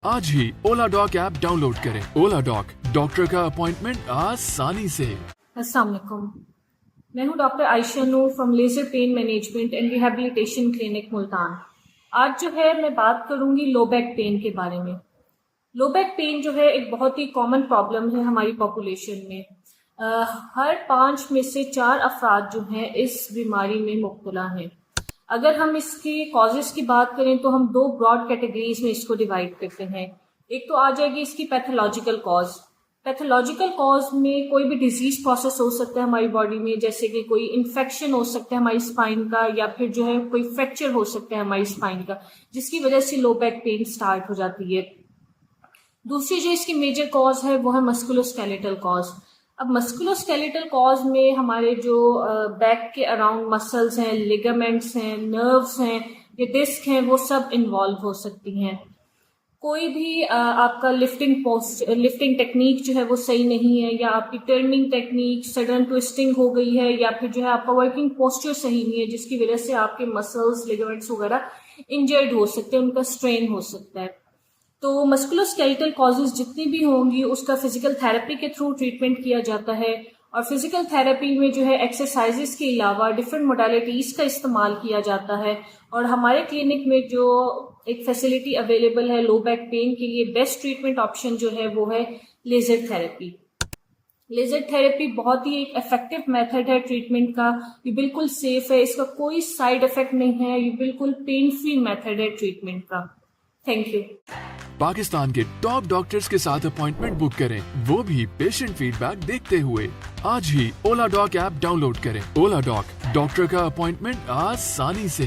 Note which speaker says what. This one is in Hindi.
Speaker 1: आज ही ओला डॉक ऐप डाउनलोड करें। ओला डॉक, डॉक्टर का अपॉइंटमेंट आसानी से।
Speaker 2: अस्सलाम वालेकुम। मैं हूं doctor Ayesha Noor from laser pain management and rehabilitation clinic Multan. आज जो है मैं बात करूंगी लो बैक पेन के बारे में। लो बैक पेन जो है एक बहुत ही कॉमन प्रॉब्लम है हमारी पॉपुलेशन में। हर 5 में से 4 अफराद जो हैं इस बीमारी में मुब्तला हैं। अगर हम इसके कॉजेज़ की बात करें तो हम 2 ब्रॉड कैटेगरीज में इसको डिवाइड करते हैं। एक तो आ जाएगी इसकी पैथोलॉजिकल कॉज। पैथोलॉजिकल कॉज में कोई भी डिजीज प्रोसेस हो सकता है हमारी बॉडी में, जैसे कि कोई इन्फेक्शन हो सकता है हमारी स्पाइन का, या फिर जो है कोई फ्रैक्चर हो सकता है हमारी स्पाइन का, जिसकी वजह से लो बैक पेन स्टार्ट हो जाती है। दूसरी जो इसकी मेजर कॉज है वो है मस्कुलोस्केलेटल कॉज। अब मस्कुलोस्केलेटल कॉज में हमारे जो बैक के अराउंड मसल्स हैं, लिगामेंट्स हैं, नर्व्स हैं, ये डिस्क हैं, वो सब इन्वॉल्व हो सकती हैं। कोई भी आपका लिफ्टिंग टेक्निक जो है वो सही नहीं है, या आपकी टर्निंग टेक्निक सडन ट्विस्टिंग हो गई है, या फिर जो है आपका वर्किंग पोस्चर सही नहीं है, जिसकी वजह से आपके मसल्स, लिगामेंट्स वगैरह इंजर्ड हो सकते हैं, उनका स्ट्रेन हो सकता है। तो मस्कुलोस्केलेटल कॉजेज जितनी भी होंगी उसका फिजिकल थेरेपी के थ्रू ट्रीटमेंट किया जाता है। और फिजिकल थेरेपी में जो है एक्सरसाइजेस के अलावा डिफरेंट मोडालिटीज़ का इस्तेमाल किया जाता है। और हमारे क्लिनिक में जो एक फैसिलिटी अवेलेबल है लो बैक पेन के लिए, बेस्ट ट्रीटमेंट ऑप्शन जो है वो है लेज़र थेरेपी। लेज़र थेरेपी बहुत ही एक इफेक्टिव मेथड है ट्रीटमेंट का। ये बिल्कुल सेफ है, इसका कोई साइड इफेक्ट नहीं है, ये बिल्कुल पेन फ्री मेथड है ट्रीटमेंट का। Thank you.
Speaker 1: पाकिस्तान के टॉप डॉक्टर्स के साथ अपॉइंटमेंट बुक करें, वो भी पेशेंट फीडबैक देखते हुए। आज ही ओला डॉक ऐप डाउनलोड करें। ओला डॉक, डॉक्टर का अपॉइंटमेंट आसानी से।